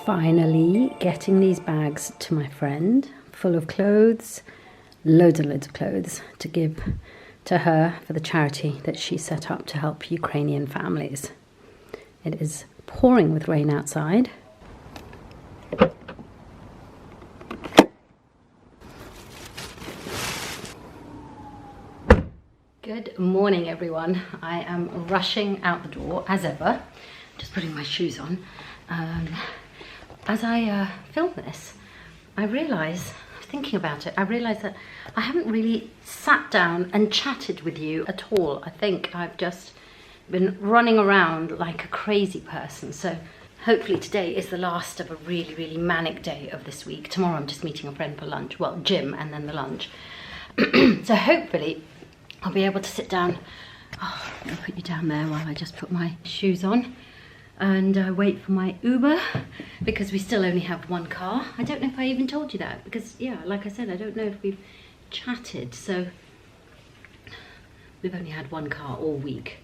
Finally getting these bags to my friend, full of clothes, loads and loads of clothes to give to her for the charity that she set up to help Ukrainian families. It is pouring with rain outside. Good morning, everyone. I am rushing out the door as ever, just putting my shoes on. As I film this, I realise, thinking about it, I realise that I haven't really sat down and chatted with you at all. I think I've just been running around like a crazy person. So hopefully today is the last of a really, really manic day of this week. Tomorrow I'm just meeting a friend for lunch, well, gym and then the lunch. So hopefully I'll be able to sit down. Oh, I'll put you down there while I just put my shoes on and wait for my Uber, because we still only have one car. I don't know if I even told you that, because yeah, like I said, I don't know if we've chatted. So we've only had one car all week.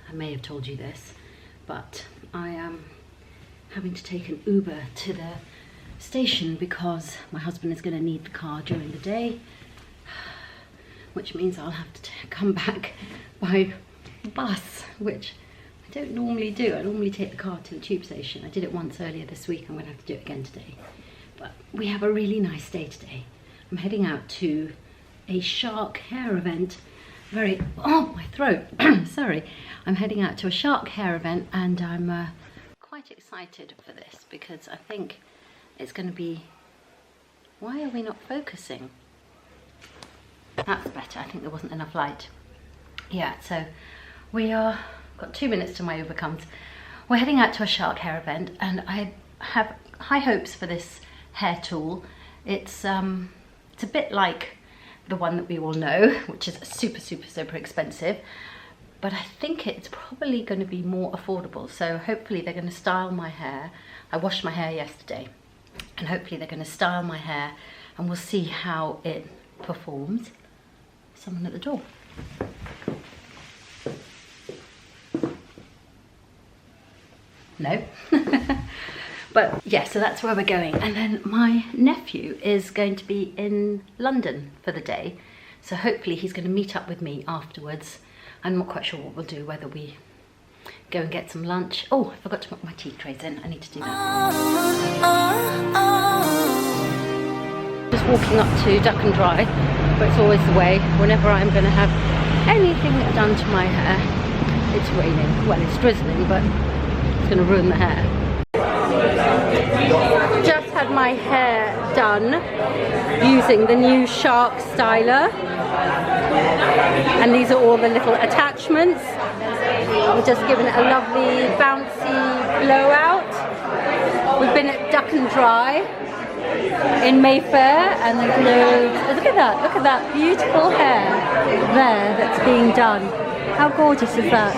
I may have told you this, but I am having to take an Uber to the station because my husband is going to need the car during the day, which means I'll have to come back by bus, which I don't normally do. I normally take the car to the tube station. I did it once earlier this week. I'm going to have to do it again today. But we have a really nice day today. I'm heading out to a shark hair event. Oh, my throat. Sorry. I'm heading out to a shark hair event, and I'm quite excited for this because I think it's going to be... Why are we not focusing? That's better. I think there wasn't enough light. Yeah, so we are... got 2 minutes till my Uber comes. We're heading out to a shark hair event, and I have high hopes for this hair tool. It's a bit like the one that we all know, which is super expensive, but I think it's probably going to be more affordable. So hopefully they're going to style my hair. I washed my hair yesterday, and hopefully they're going to style my hair, and we'll see how it performs. Someone at the door. No. But yeah, so that's where we're going. And then my nephew is going to be in London for the day, so hopefully he's going to meet up with me afterwards. I'm not quite sure what we'll do, whether we go and get some lunch. Oh, I forgot to put my tea trays in. I need to do that. Just walking up to Duck and Dry, but it's always the way whenever I'm going to have anything done to my hair. It's raining. Well, it's drizzling, but it's going to ruin the hair. Just had my hair done using the new Shark styler, and these are all the little attachments. We're just giving it a lovely bouncy blowout. We've been at Duck and Dry in Mayfair, and there's loads. Look at that beautiful hair there that's being done. How gorgeous is that?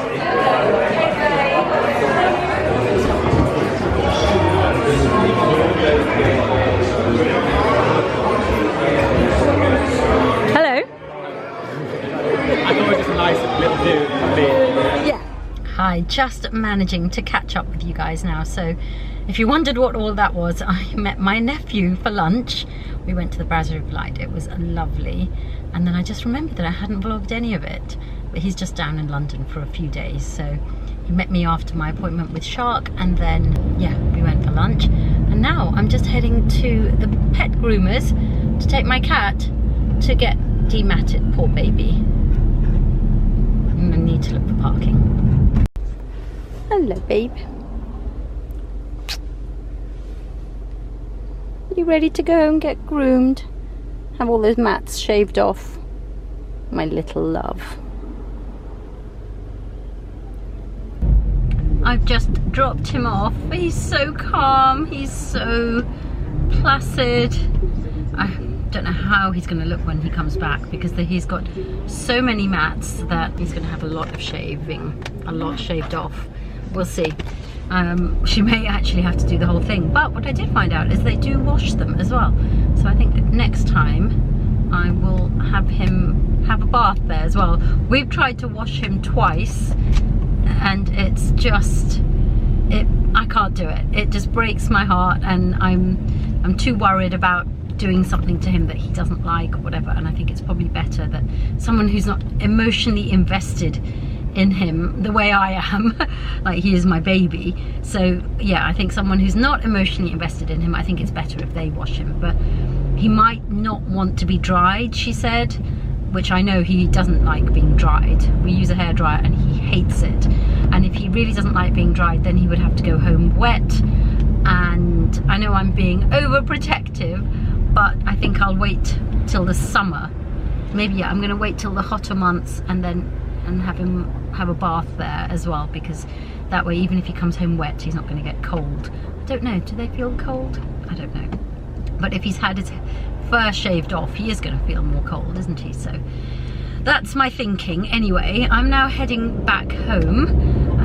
Hello. I thought it was just a nice little view. Yeah. Hi, just managing to catch up with you guys now. So if you wondered what all that was, I met my nephew for lunch. We went to the Brasserie of Light. It was lovely. And then I just remembered that I hadn't vlogged any of it. But he's just down in London for a few days. So he met me after my appointment with Shark, and then, yeah, we went for lunch. And now I'm just heading to the pet groomers to take my cat to get dematted, poor baby. I'm gonna need to look for parking. Hello, babe. You ready to go and get groomed? Have all those mats shaved off? My little love. I've just dropped him off. He's so calm, he's so placid. I don't know how he's going to look when he comes back, because he's got so many mats that he's going to have a lot of shaving, a lot shaved off. We'll see. She may actually have to do the whole thing, but what I did find out is they do wash them as well. So I think next time I will have him have a bath there as well. We've tried to wash him twice, and it's just, I can't do it. It just breaks my heart, and I'm too worried about doing something to him that he doesn't like or whatever. And I think it's probably better that someone who's not emotionally invested in him the way I am, like he is my baby. So yeah, I think someone who's not emotionally invested in him, I think it's better if they wash him. But he might not want to be dried, she said, which I know he doesn't like being dried. We use a hairdryer and he hates it. And if he really doesn't like being dried, then he would have to go home wet. And I know I'm being overprotective, but I think I'll wait till the summer. Maybe, yeah, I'm gonna wait till the hotter months and then have him have a bath there as well, because that way, even if he comes home wet, he's not gonna get cold. I don't know, do they feel cold? I don't know. But if he's had his fur shaved off, he is gonna feel more cold, isn't he? So that's my thinking. Anyway, I'm now heading back home,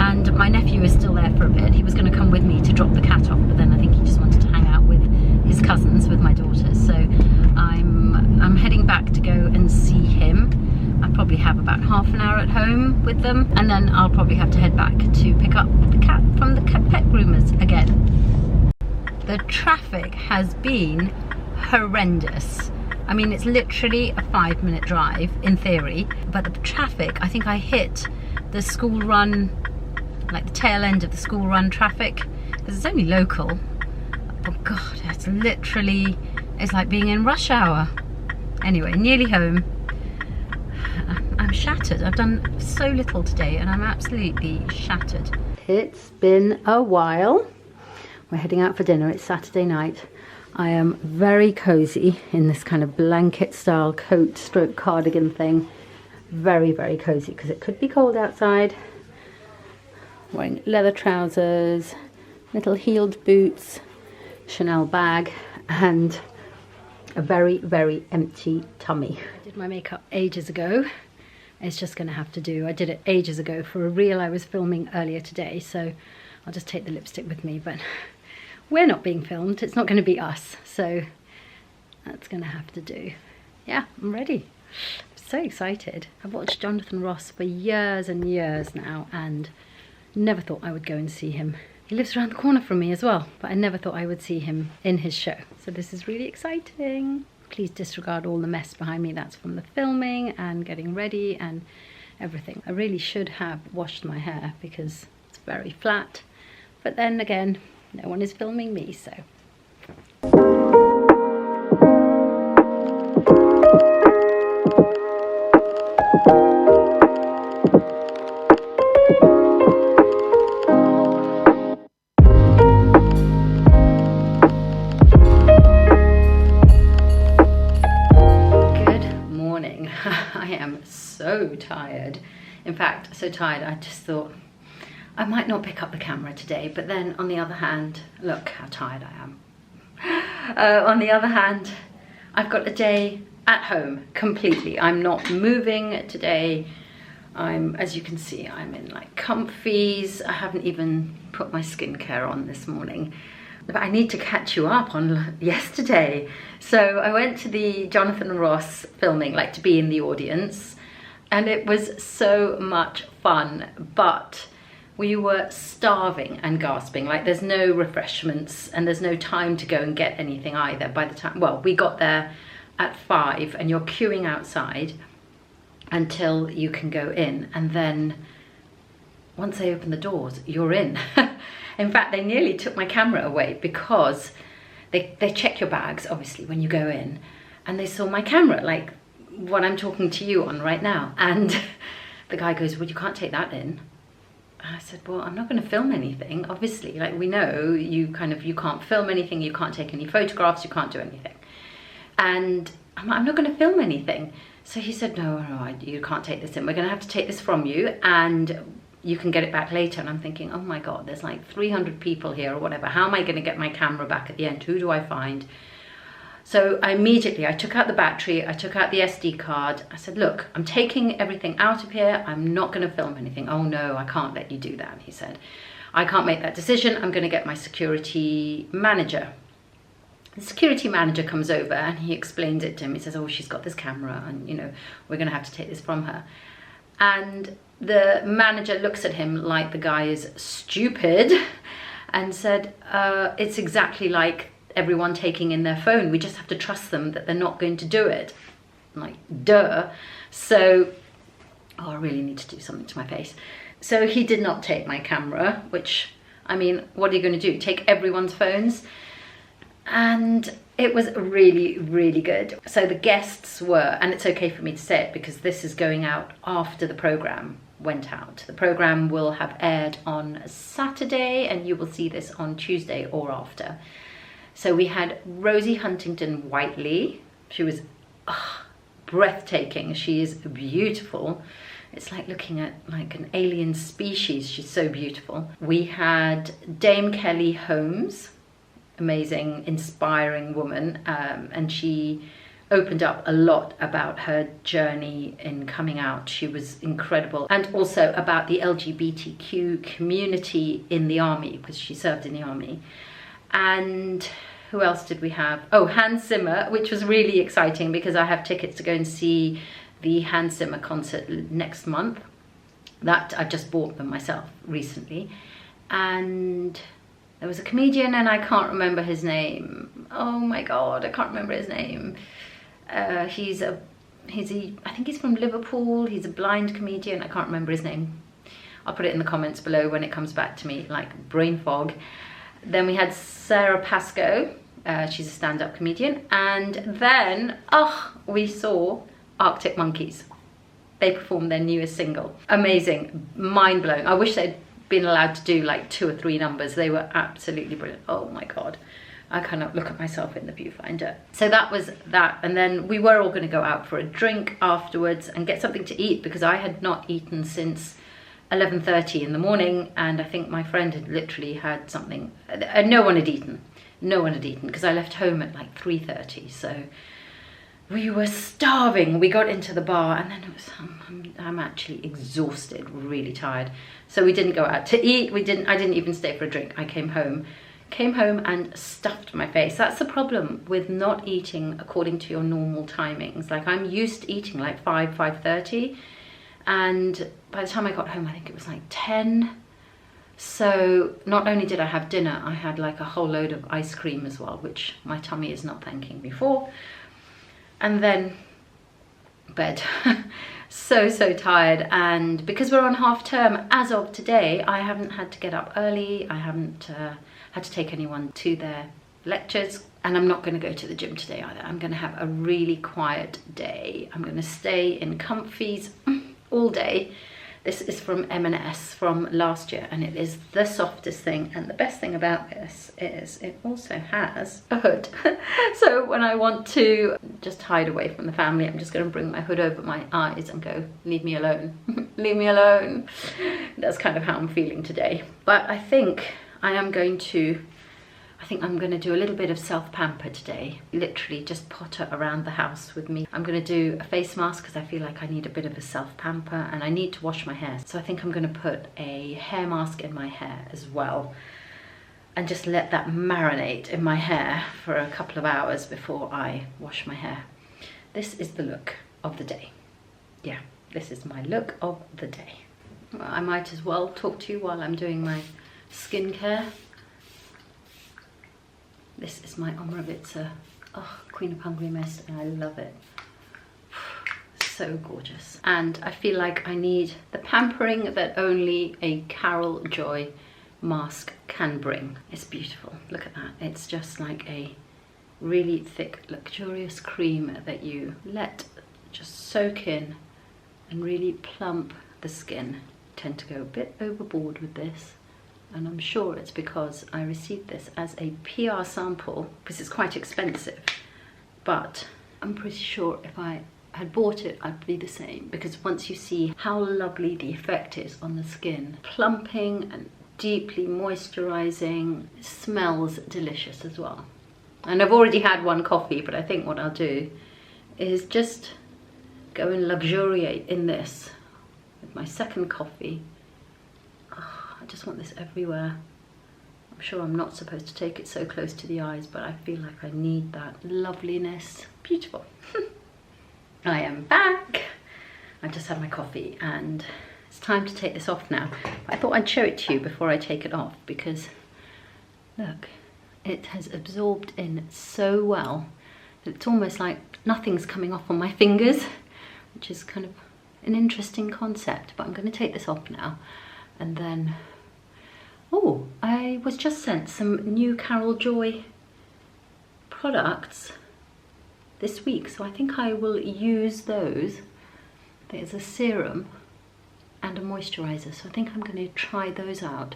and my nephew is still there for a bit. He was gonna come with me to drop the cat off, but then I think he just wanted to hang out with his cousins, with my daughters. So I'm heading back to go and see him. I probably have about half an hour at home with them, and then I'll probably have to head back to pick up the cat from the pet groomers again. The traffic has been horrendous. I mean, it's literally a 5-minute drive in theory, but the traffic, I think I hit the school run, like the tail end of the school run traffic, because it's only local. Oh God, it's literally, it's like being in rush hour. Anyway, nearly home. I'm shattered. I've done so little today and I'm absolutely shattered. It's been a while. We're heading out for dinner. It's Saturday night. I am very cozy in this kind of blanket style coat stroke cardigan thing. Very, very cozy because it could be cold outside. Wearing leather trousers, little heeled boots, Chanel bag, and a very, very empty tummy. I did my makeup ages ago. It's just gonna have to do. I did it ages ago for a reel I was filming earlier today, so I'll just take the lipstick with me, but we're not being filmed. It's not gonna be us, so that's gonna have to do. Yeah, I'm ready. I'm so excited. I've watched Jonathan Ross for years and years now, and never thought I would go and see him. He lives around the corner from me as well, but I never thought I would see him in his show. So this is really exciting. Please disregard all the mess behind me. That's from the filming and getting ready and everything. I really should have washed my hair because it's very flat. But then again, no one is filming me, so. I am so tired. In fact, so tired I just thought I might not pick up the camera today, but then on the other hand, look how tired I am. On the other hand, I've got a day at home completely. I'm not moving today. As you can see, I'm in like comfies. I haven't even put my skincare on this morning. But I need to catch you up on yesterday. So I went to the Jonathan Ross filming, like to be in the audience, and it was so much fun, but we were starving and gasping. Like there's no refreshments and there's no time to go and get anything either. By the time, well, we got there at 5 and you're queuing outside until you can go in, and then once they open the doors, you're in. In fact, they nearly took my camera away because they check your bags, obviously, when you go in, and they saw my camera, like what I'm talking to you on right now. And the guy goes, well, you can't take that in. And I said, well, I'm not going to film anything, obviously. Like, we know you can't film anything, you can't take any photographs, you can't do anything. And I'm like, I'm not going to film anything. So he said, no, you can't take this in. We're going to have to take this from you, and you can get it back later. And I'm thinking, oh my God, there's like 300 people here or whatever. How am I going to get my camera back at the end? Who do I find? So I took out the battery, I took out the SD card. I said, look, I'm taking everything out of here. I'm not going to film anything. Oh no, I can't let you do that. He said, I can't make that decision. I'm going to get my security manager. The security manager comes over and he explains it to him. He says, oh, she's got this camera and, you know, we're going to have to take this from her. And the manager looks at him like the guy is stupid and said, it's exactly like everyone taking in their phone. We just have to trust them that they're not going to do it. I'm like, duh. So, oh, I really need to do something to my face. So he did not take my camera, which, I mean, what are you going to do? Take everyone's phones? And it was really, really good. So the guests were, and it's okay for me to say it because this is going out after the programme went out. The programme will have aired on Saturday and you will see this on Tuesday or after. So we had Rosie Huntington Whiteley. She was breathtaking. She is beautiful. It's like looking at like an alien species. She's so beautiful. We had Dame Kelly Holmes, amazing, inspiring woman, and she opened up a lot about her journey in coming out. She was incredible, and also about the LGBTQ community in the army, because she served in the army. And who else did we have? Oh, Hans Zimmer, which was really exciting because I have tickets to go and see the Hans Zimmer concert next month. That I just bought them myself recently. And there was a comedian and I can't remember his name. Oh my God, I can't remember his name. I think he's from Liverpool. He's a blind comedian. I can't remember his name. I'll put it in the comments below when it comes back to me, like brain fog. Then we had Sarah Pascoe. She's a stand-up comedian. And then, we saw Arctic Monkeys. They performed their newest single. Amazing, mind-blowing. I wish they'd been allowed to do like 2 or 3 numbers. They were absolutely brilliant. Oh my God. I cannot look at myself in the viewfinder. So that was that. And then we were all going to go out for a drink afterwards and get something to eat because I had not eaten since 11:30 in the morning. And I think my friend had literally had something. No one had eaten. No one had eaten because I left home at like 3:30. So we were starving. We got into the bar and then it was, I'm actually exhausted, really tired. So we didn't go out to eat. I didn't even stay for a drink. I came home and stuffed my face. That's the problem with not eating according to your normal timings. Like I'm used to eating like 5:30, and by the time I got home, I think it was like 10. So not only did I have dinner, I had like a whole load of ice cream as well, which my tummy is not thanking me for. And then bed. So tired. And because we're on half term, as of today, I haven't had to get up early. I haven't had to take anyone to their lectures, and I'm not going to go to the gym today either. I'm going to have a really quiet day. I'm going to stay in comfies all day. This is from M&S from last year, and it is the softest thing. And the best thing about this is it also has a hood. So when I want to just hide away from the family, I'm just going to bring my hood over my eyes and go, leave me alone. Leave me alone. That's kind of how I'm feeling today. But I think I'm going to do a little bit of self-pamper today. Literally just potter around the house with me. I'm going to do a face mask because I feel like I need a bit of a self-pamper, and I need to wash my hair. So I think I'm going to put a hair mask in my hair as well and just let that marinate in my hair for a couple of hours before I wash my hair. This is the look of the day. Yeah, this is my look of the day. Well, I might as well talk to you while I'm doing my skincare. This is my Ambarina Queen of Hungry Mist, and I love it. So gorgeous. And I feel like I need the pampering that only a Carol Joy mask can bring. It's beautiful. Look at that. It's just like a really thick, luxurious cream that you let just soak in and really plump the skin. I tend to go a bit overboard with this. And I'm sure it's because I received this as a PR sample, because it's quite expensive. But I'm pretty sure if I had bought it, I'd be the same. Because once you see how lovely the effect is on the skin, plumping and deeply moisturizing, it smells delicious as well. And I've already had one coffee, but I think what I'll do is just go and luxuriate in this with my second coffee. I just want this everywhere. I'm sure I'm not supposed to take it so close to the eyes, but I feel like I need that loveliness. Beautiful. I am back. I just had my coffee and it's time to take this off now. I thought I'd show it to you before I take it off because Look, it has absorbed in so well that it's almost like nothing's coming off on my fingers, which is kind of an interesting concept. But I'm going to take this off now, and then, oh, I was just sent some new Carol Joy products this week, so I think I will use those. There's a serum and a moisturiser, so I think I'm going to try those out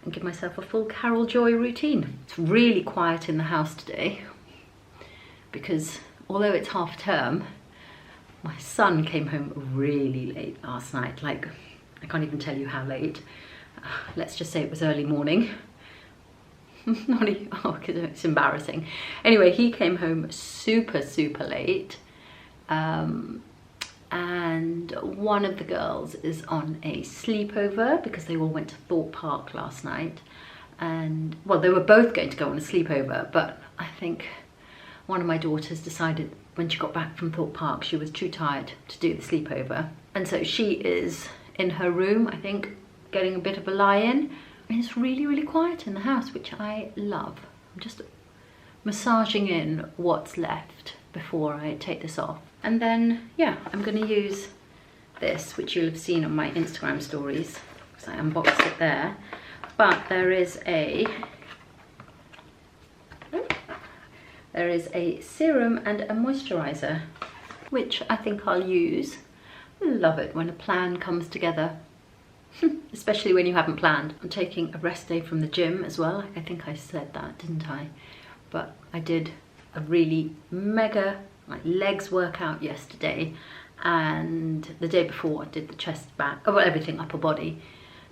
and give myself a full Carol Joy routine. It's really quiet in the house today because although it's half term, my son came home really late last night. Like, I can't even tell you how late. Let's just say it was early morning. Not even, oh, it's embarrassing. Anyway, he came home super late. And one of the girls is on a sleepover because they all went to Thorpe Park last night. And, well, they were both going to go on a sleepover, but I think one of my daughters decided when she got back from Thorpe Park she was too tired to do the sleepover. And so she is in her room, I think, getting a bit of a lie-in. And it's really quiet in the house, which I love. I'm just massaging in what's left before I take this off. And then, yeah, I'm going to use this, which you'll have seen on my Instagram stories, because I unboxed it there. But there is a serum and a moisturiser, which I think I'll use. I love it when a plan comes together, especially when you haven't planned. I'm taking a rest day from the gym as well. I think I said that, didn't I? But I did a really mega legs workout yesterday, and the day before I did the chest, back, oh, well, everything upper body.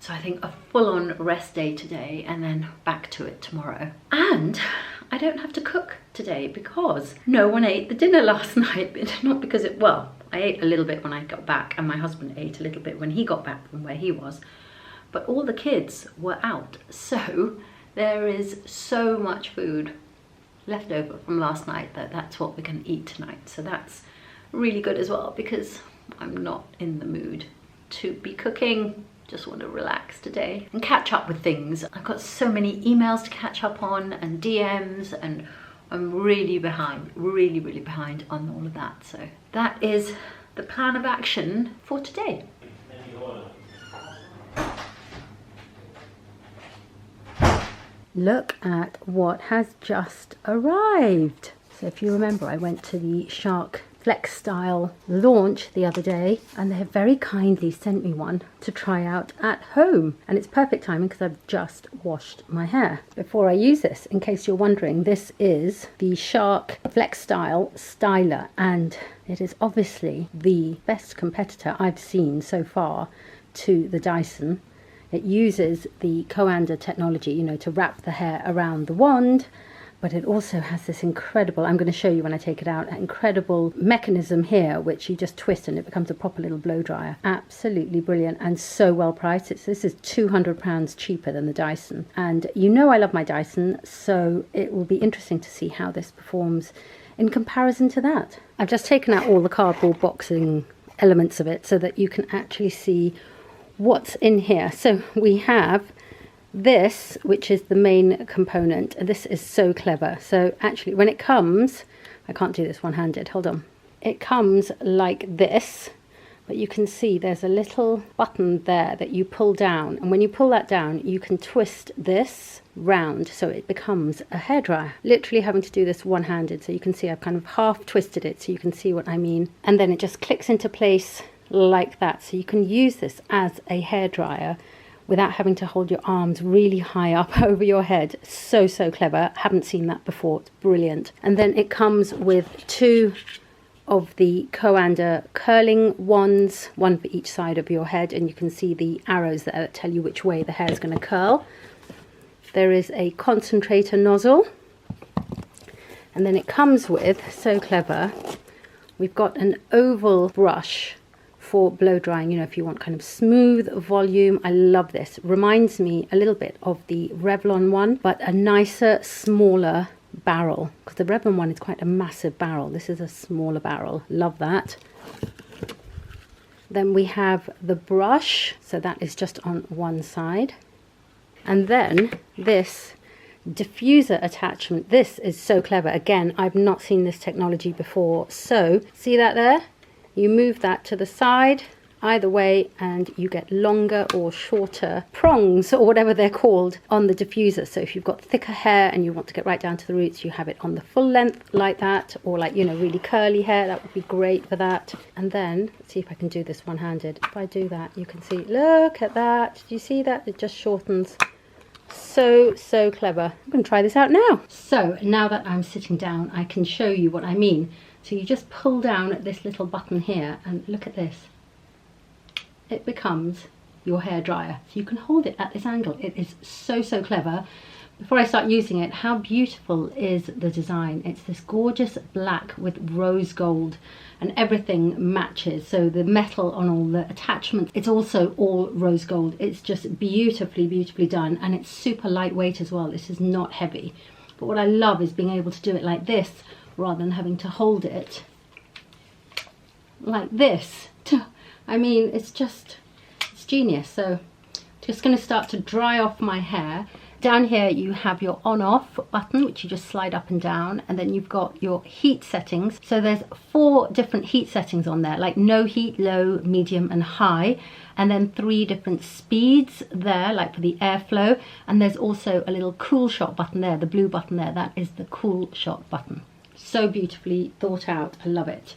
So I think a full-on rest day today, and then back to it tomorrow. And I don't have to cook today because no one ate the dinner last night. Not because it, well, I ate a little bit when I got back, and my husband ate a little bit when he got back from where he was, but all the kids were out, so there is so much food left over from last night that's what we're going to eat tonight. So that's really good as well, because I'm not in the mood to be cooking. Just want to relax today and catch up with things. I've got so many emails to catch up on and DMs, and I'm really behind, really behind on all of that. So that is the plan of action for today. Look at what has just arrived. So if you remember, I went to the Shark FlexStyle launch the other day, and they have very kindly sent me one to try out at home. And it's perfect timing because I've just washed my hair. Before I use this, in case you're wondering, this is the Shark FlexStyle Styler, and it is obviously the best competitor I've seen so far to the Dyson. It uses the Coanda technology, you know, to wrap the hair around the wand, but it also has this incredible, I'm going to show you when I take it out, an incredible mechanism here, which you just twist and it becomes a proper little blow dryer. Absolutely brilliant, and so well priced. This is £200 cheaper than the Dyson. And you know I love my Dyson, so it will be interesting to see how this performs in comparison to that. I've just taken out all the cardboard boxing elements of it so that you can actually see what's in here. So we have this, which is the main component, and this is so clever. So actually when it comes, I can't do this one-handed, hold on. It comes like this, but you can see there's a little button there that you pull down, and when you pull that down you can twist this round so it becomes a hairdryer. Literally having to do this one-handed, so you can see I've kind of half twisted it so you can see what I mean, and then it just clicks into place like that. So you can use this as a hairdryer without having to hold your arms really high up over your head. So clever. Haven't seen that before. It's brilliant. And then it comes with two of the Coanda curling wands, one for each side of your head, and you can see the arrows that tell you which way the hair is going to curl. There is a concentrator nozzle, and then it comes with, so clever, we've got an oval brush for blow drying, you know, if you want kind of smooth volume. I love this. Reminds me a little bit of the Revlon one, but a nicer, smaller barrel, because the Revlon one is quite a massive barrel. This is a smaller barrel. Love that. Then we have the brush, so that is just on one side. And then this diffuser attachment. This is so clever. Again, I've not seen this technology before. So see that there? You move that to the side either way and you get longer or shorter prongs, or whatever they're called, on the diffuser. So if you've got thicker hair and you want to get right down to the roots, you have it on the full length like that, or like, you know, really curly hair, that would be great for that. And then let's see if I can do this one-handed. If I do that, you can see, look at that. Do you see that? It just shortens. So clever. I'm going to try this out now. So now that I'm sitting down, I can show you what I mean. So you just pull down at this little button here and look at this. It becomes your hair dryer. So you can hold it at this angle. It is so clever. Before I start using it, how beautiful is the design? It's this gorgeous black with rose gold, and everything matches. So the metal on all the attachments, it's also all rose gold. It's just beautifully done, and it's super lightweight as well. This is not heavy. But what I love is being able to do it like this rather than having to hold it like this. I mean, it's genius. So just going to start to dry off my hair. Down here you have your on-off button, which you just slide up and down, and then you've got your heat settings. So there's 4 different heat settings on there, like no heat, low, medium and high, and then 3 different speeds there, like for the airflow. And there's also a little cool shot button there, the blue button there, that is the cool shot button. So beautifully thought out. I love it.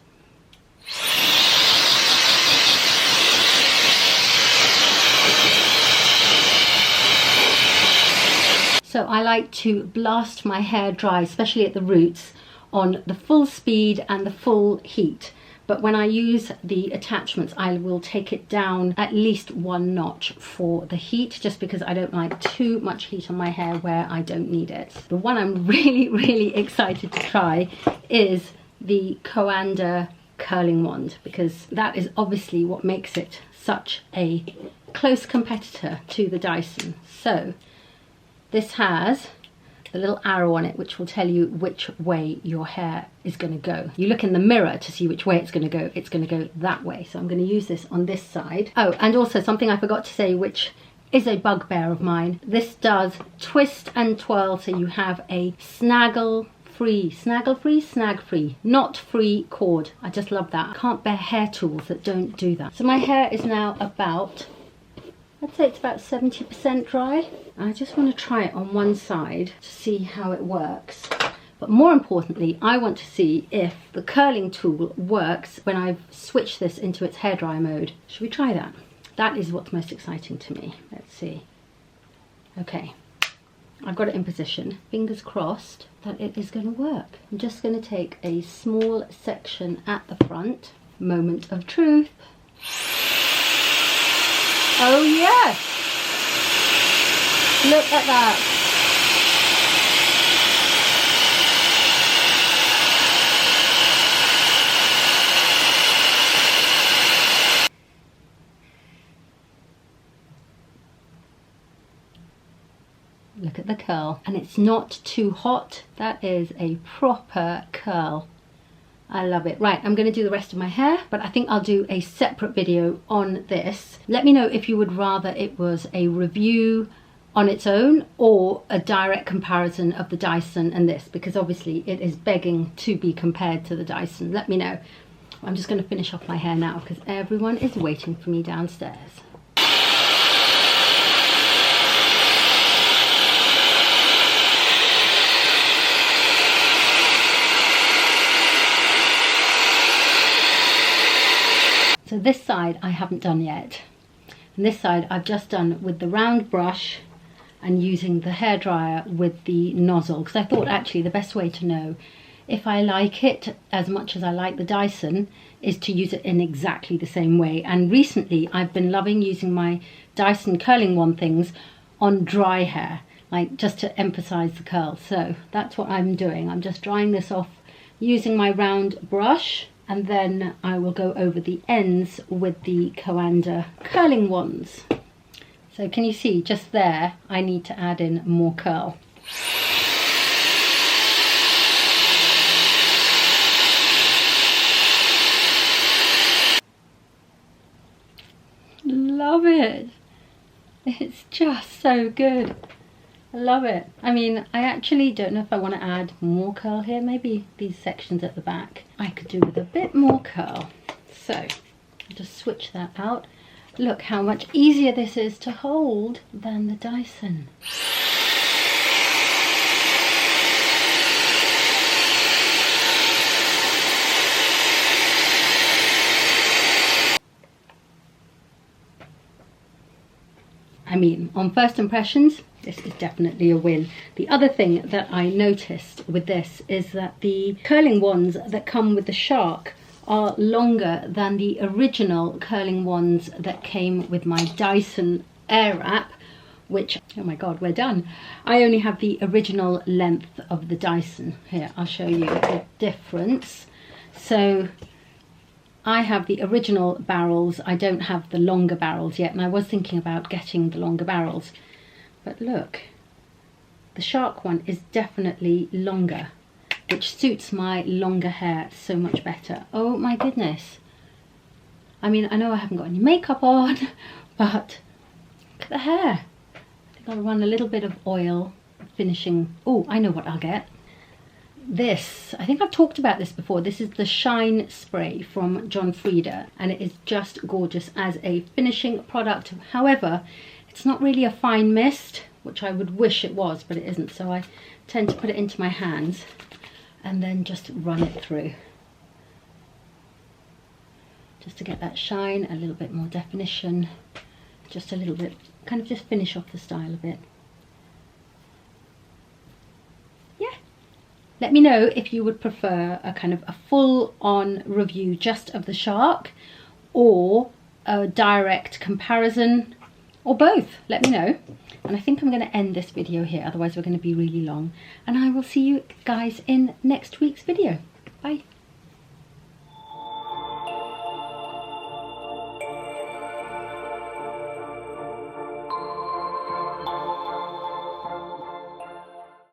So I like to blast my hair dry, especially at the roots, on the full speed and the full heat. But when I use the attachments, I will take it down at least 1 notch for the heat, just because I don't like too much heat on my hair where I don't need it. The one I'm really excited to try is the Coanda curling wand, because that is obviously what makes it such a close competitor to the Dyson. So this has a little arrow on it which will tell you which way your hair is going to go. You look in the mirror to see which way it's going to go. It's going to go that way. So I'm going to use this on this side. Oh, and also something I forgot to say, which is a bugbear of mine. This does twist and twirl, so you have a snag-free, not free cord. I just love that. I can't bear hair tools that don't do that. So my hair is now about, I'd say it's about 70% dry. I just want to try it on one side to see how it works. But more importantly, I want to see if the curling tool works when I've switched this into its hairdryer mode. Should we try that? That is what's most exciting to me. Let's see. Okay, I've got it in position. Fingers crossed that it is going to work. I'm just going to take a small section at the front. Moment of truth. Oh yes! Look at that. Look at the curl. And it's not too hot. That is a proper curl. I love it. Right, I'm going to do the rest of my hair, but I think I'll do a separate video on this. Let me know if you would rather it was a review on its own or a direct comparison of the Dyson and this, because obviously it is begging to be compared to the Dyson. Let me know. I'm just going to finish off my hair now because everyone is waiting for me downstairs. So this side I haven't done yet, and this side I've just done with the round brush and using the hairdryer with the nozzle, because I thought actually the best way to know if I like it as much as I like the Dyson is to use it in exactly the same way. And recently I've been loving using my Dyson curling wand things on dry hair, like just to emphasize the curl. So that's what I'm doing. I'm just drying this off using my round brush, and then I will go over the ends with the Coanda curling wands. So can you see just there, I need to add in more curl. Love it. It's just so good. I love it. I mean, I actually don't know if I want to add more curl here. Maybe these sections at the back I could do with a bit more curl. So I'll just switch that out. Look how much easier this is to hold than the Dyson. I mean, on first impressions, this is definitely a win. The other thing that I noticed with this is that the curling wands that come with the Shark are longer than the original curling wands that came with my Dyson Airwrap, which, oh my god, we're done. I only have the original length of the Dyson. Here, I'll show you the difference. So I have the original barrels. I don't have the longer barrels yet, and I was thinking about getting the longer barrels. But look, the Shark one is definitely longer, which suits my longer hair so much better. Oh my goodness. I mean, I know I haven't got any makeup on, but look at the hair. I think I'll run a little bit of oil finishing. Oh, I know what I'll get. This, I think I've talked about this before. This is the Shine Spray from John Frieda, and it is just gorgeous as a finishing product. However, it's not really a fine mist, which I would wish it was, but it isn't. So I tend to put it into my hands and then just run it through, just to get that shine, a little bit more definition, just a little bit, kind of just finish off the style a bit. Let me know if you would prefer a kind of a full-on review just of the Shark, or a direct comparison, or both. Let me know. And I think I'm going to end this video here, otherwise we're going to be really long. And I will see you guys in next week's video. Bye.